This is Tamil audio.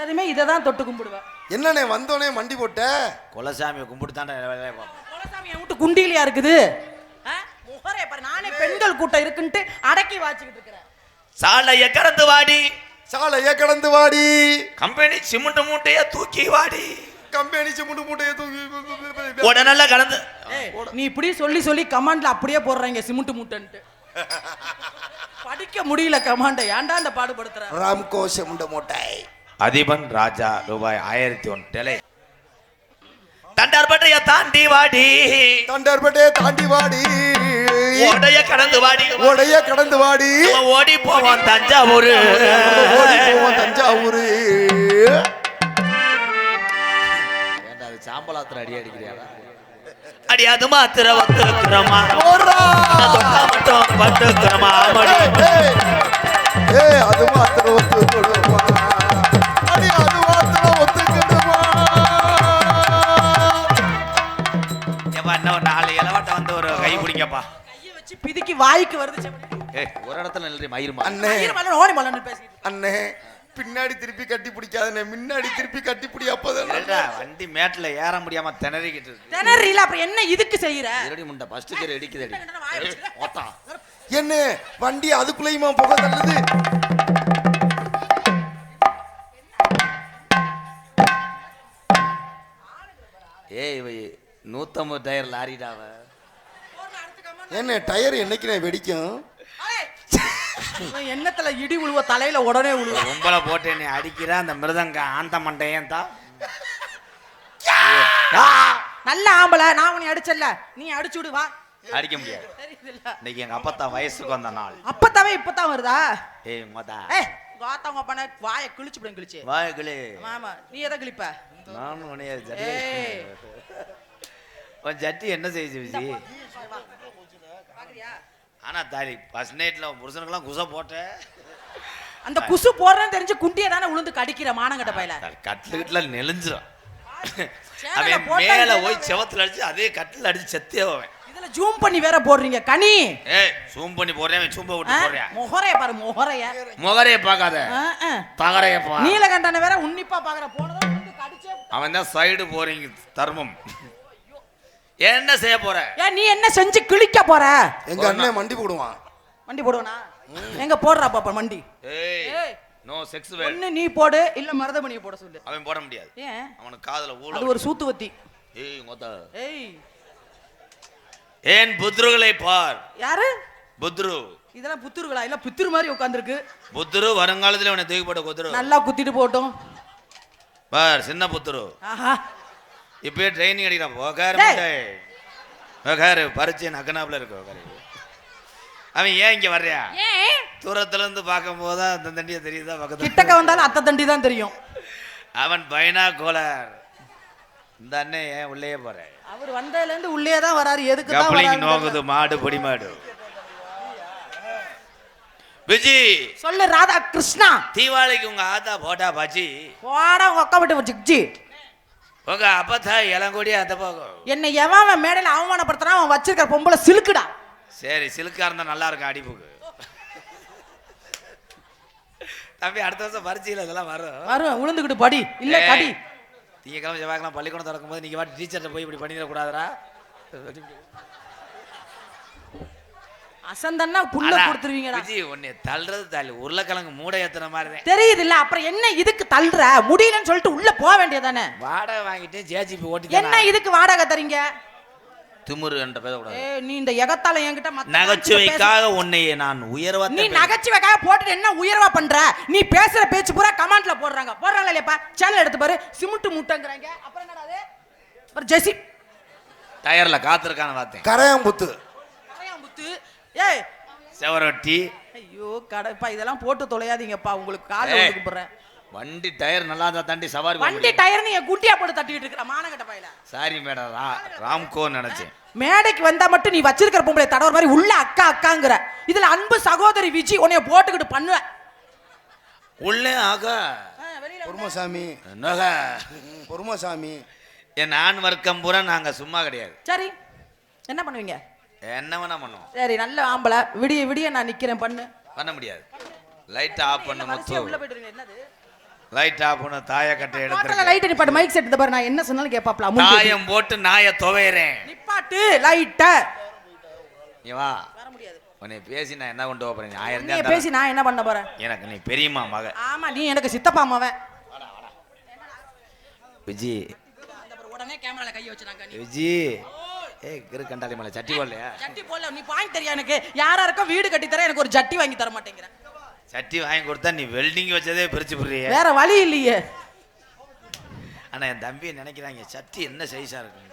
வந்ததுமே இதை தான் தொட்டு கும்பிடுவேன். என்னண்ணே வந்தோடனே மண்டி போட்ட? குலசாமியை கும்பிட்டு தாண்டா குலசாமி என் வீட்டு குண்டிலியா இருக்குது. முகரே பாரு, நானே பெண்கள் கூட்டம் இருக்குன்ட்டு அடக்கி வாச்சிக்கிட்டு இருக்கிறேன். சாலைய கடந்து வாடி, சாலைய கடந்து வாடி, கம்பெனி சிமெண்ட் மூட்டைய தூக்கி வாடி, கம்பெனி சிமெண்ட் மூட்டைய தூக்கி உடனே கடந்து. நீ இப்படி சொல்லி சொல்லி கமாண்ட்ல அப்படியே போடுறாங்க சிமெண்ட் மூட்டைன்ட்டு. படிக்க முடியல கமாண்ட, ஏன்டா இந்த பாடுபடுத்துற? ராம்கோ சிமெண்ட் மூட்டை. அதிபன் ராஜா ரூபாய் 1001. தண்டார்பட்டைய தாண்டி வாடி, தண்டார்பட்டைய தாண்டி வாடி, ஓடைய கடந்து வாடி, ஓடைய கடந்து வாடி, ஓடி போவான் தஞ்சாவூர், ஓடி போவான் தஞ்சாவூர். ஏண்டா அது சாம்பலாத்திர அடி அடிக்கிறியா? அடி அது மாத்திர ஒத்துக்கிறமா, மட்டும் பட்டுக்கிறமா, அது மாத்திர ஒத்துக்கிறமா, அடி அது மாத்திர ஒத்துக்கிறமா. ஏப்பா இன்னும் 4 இலவட்ட வந்து ஒரு கை பிடிங்கப்பா. கையை வச்சு பிதிக்கி வாய்க்கு வருது. ஒரு இடத்துல நில்றி மயிருமா. அண்ணே ஓடி மலன்னு பேசிட்டு. அண்ணே பின்னாடி திருப்பி கட்டி பிடிக்காதே, முன்னாடி திருப்பி கட்டி பிடி. அப்பதான் வண்டி மேட்ல ஏற முடியாம திணறிக்கிட்டு இருக்கு. திணறில அப்புறம் என்ன இதுக்கு செய்யற? இரடி முண்டை ஃபர்ஸ்ட் கேர் இடிக்குதடி. ஓத்தா என்ன வண்டி அதுக்குள்ளேயுமா புகை தள்ளுது? ஏய் 150 டயர் லாரிடாவ. என்ன டயர் என்னைக்கு வெடிக்கும்? எண்ணத்துல இடி உழுவ தலையில உடனே உழுவ. உம்பளை போட்டு என்னை அடிக்கிற அந்த மிருதங்க ஆந்த மண்டையன் தான். நல்ல ஆம்பளை, நான் உன்னை அடிச்சல்ல, நீ அடிச்சு விடு வா. அடிக்க முடியாது. இன்னைக்கு எங்க அப்பத்தா வயசுக்கு வந்த நாள். அப்பத்தாவே இப்பதான் வருதா? ஏய் மதா, ஏய் வாத்தவங்க பண்ண வாயை கிழிச்சு போடு. கிழிச்சு வாயை கிளி. ஆமா, நீ எதை கிழிப்ப? நான் உன்னைய ஜட்டி. ஏய் உன் ஜட்டி என்ன செய்யுது விஜி? ஆனா தாலி ஃபர்ஸ்ட் நைட்ல புருஷனுக்குலாம் குசை போட்ட. அந்த குசு போடுறேன்னு தெரிஞ்சு குண்டியை தானே உளுந்து கடிக்கிற மானங்கட்ட பையல. கட்டில நெளிஞ்சிரும். அவன் மேல போய் செவத்துல அடிச்சு அதே கட்டில அடிச்சு செத்தே போவேன். இதுல ஜூம் பண்ணி வேற போடுறீங்க கனி. ஏய் ஜூம் பண்ணி போறேன், சூம்ப விட்டு போறேன். முகரைய பாரு, முகரைய. முகரைய பார்க்காத, தகரைய பாரு. நீலகண்டனை வேற உன்னிப்பா பாக்குற. போனதா வந்து கடிச்சே. அவன் தான் சைடு போறீங்க தர்மம். என்ன செய்ய போற? ஏன் நீ என்ன செஞ்சு கிழிக்க போற? எங்க அண்ணன் மண்டி போடுவான். மண்டி போடுவானா? எங்க போடுறா பாப்பா மண்டி? ஏய் நோ செக்ஸ் வேர். ஒண்ணு நீ போடு, இல்ல மருதமணியை போட சொல்லு. அவன் போட முடியாது. ஏன்? அவனுக்கு காதுல ஊள. அது ஒரு சூத்துவத்தி. ஏய் மொத. ஏய் ஏன் புத்ருகளை பார். யாரு புத்ரு? இதெல்லாம் புத்துருகளா? இல்ல புத்துரு மாதிரி உட்கார்ந்திருக்கு. புத்ரு வருங்காலத்துல அவனை தூக்கி போட குத்ரு. நல்லா குத்திட்டு போட்டும். பார் சின்ன புத்ரு. ஆஹா இப்பயே ட்ரைனிங் அடிக்கிறான். உக்காரு முட்டை. உக்காரு பறிச்சு நக்கனாப்ல இருக்கு. உக்காரு. அவன் ஏன் இங்க வர்றியா? ஏன்? தூரத்துல இருந்து பார்க்கும்போது அந்த தண்டிய தெரியுதா? பக்கத்துல கிட்டக்க வந்தாலும் அத்தை தண்டி தான் தெரியும். அவன் பைனா கோலர். இந்த அண்ணன் ஏன் உள்ளே போற? அவர் வந்ததுல இருந்து உள்ளே தான் வராரு. எதுக்கு தான் கப்ளிங் வராரு? நோகுது மாடு பொடி மாடு. விஜி சொல்லு ராதா கிருஷ்ணா. தீபாவளிக்கு உங்க ஆத்தா போட்டா பாச்சி. போடா உங்க அக்கா விட்டு ஜிக்ஜி. உங்க அப்பத்தா இளங்கோடி அந்த போகும். என்னை எவன் மேடையில அவமானப்படுத்துறான் அவன் வச்சிருக்கிற பொம்பளை சிலுக்குடா. சரி சிலுக்கா இருந்தா நல்லா இருக்கும் அடிப்புக்கு. தம்பி அடுத்த வருஷம் பரிச்சையில் இதெல்லாம் வரும். உளுந்துக்கிட்டு படி இல்ல கடி. திங்கக்கிழமை செவ்வாய்க்கிழமை பள்ளிக்கூடம் திறக்கும் போது நீங்க வாட்டி டீச்சர்கிட்ட போய் இப்படி பண்ணிடக்கூடாதுரா. அசந்தன்னா புல்ல கொடுத்துருவீங்கடா. விஜி உன்னை தள்ளுறது தள்ளு உருளைக்கிழங்கு மூடை ஏத்துற மாதிரி தெரியுது இல்ல? அப்புறம் என்ன இதுக்கு தள்ளுற? முடியலன்னு சொல்லிட்டு உள்ள போக வேண்டியதானே? வாடகை வாங்கிட்டு ஜேஜிபி ஓட்டி என்ன இதுக்கு வாடகை தரீங்க? திமுரு என்ற பேசக்கூடாது. நீ இந்த எகத்தால என்கிட்ட நகைச்சுவைக்காக உன்னை நான் உயர்வா. நீ நகைச்சுவைக்காக போட்டுட்டு என்ன உயர்வா பண்ற? நீ பேசுற பேச்சு பூரா கமெண்ட்ல போடுறாங்க. போடுறாங்களா இல்லையாப்பா? சேனல் எடுத்து பாரு. சிமெண்ட் மூட்டைங்கறாங்க. அப்புறம் என்னடா அது? ஒரு ஜெசி டயர்ல காத்துருக்கான பார்த்தேன். கரையாம்புத்து. கரையாம்புத்து. ஏய் செவரொட்டி. ஐயோ கடப்பா இதெல்லாம் போட்டு தொலையாதீங்கப்பா. உங்களுக்கு கால்ல விட்டு போறேன். வண்டி டயர் நல்லா தான் தாண்டி சவாரி. வண்டி டயர் நீ குட்டியா போட்டு தட்டிட்டு இருக்கற மானகட்ட பையல. சாரி மேடம் ராம்கோ நினைச்சேன். மேடைக்கு வந்தா மட்டும் நீ வச்சிருக்கிற பொம்பளை தடவர் மாதிரி உள்ள அக்கா அக்காங்கற. இதுல அன்பு சகோதரி விஜி உன்னைய போட்டுக்கிட்டு பண்ணுவ. உள்ளே ஆகா பொறுமசாமி. நக பொறுமசாமி. என் ஆண் வர்க்கம் பூரா நாங்க சும்மா கிடையாது. சரி என்ன பண்ணுவீங்க? என்ன வேணா பண்ணுவோம். சரி நல்ல ஆம்பளை விடிய விடிய நான் நிக்கிறேன் பண்ணு. பண்ண முடியாது. லைட் ஆஃப் பண்ண முத்து. உள்ள போயிடுறீங்க. என்னது லைட் ஆஃப் பண்ண தாய கட்டை டோட்டலா எடுத்து லைட் நிப்பாட்டு மைக் செட் பாரு நான் என்ன சொன்னாலும் கேப்பாப்ல தாயம் போட்டு நாய துவையறேன் நிப்பாட்டு லைட்ட நீ வா வர முடியாது உன்னை பேசி நான் என்ன கொண்டு போறேன் ஆயிரம் நீ பேசி நான் என்ன பண்ண போறேன் எனக்கு நீ பெரியம்மா மக ஆமா நீ எனக்கு சித்தப்பா அம்மாவன் விஜி உடனே கேமரால கை வச்சுறாங்க நீ விஜி ஏய் கிரு கண்டாலி மலை சட்டி போடலையா ஜட்டி போடல நீ பாயிண்ட் தெரியா எனக்கு யாராருக்கும் வீடு கட்டி தர எனக்கு ஒரு ஜட்டி வாங்கி தர மாட்டேங்கிற சட்டி வாங்கி கொடுத்தா நீ வெல்டிங் வச்சதே பிரிச்சு புரிய வேற வழி இல்லையே ஆனா என் தம்பியை நினைக்கிறாங்க சட்டி என்ன சைஸா இருக்கு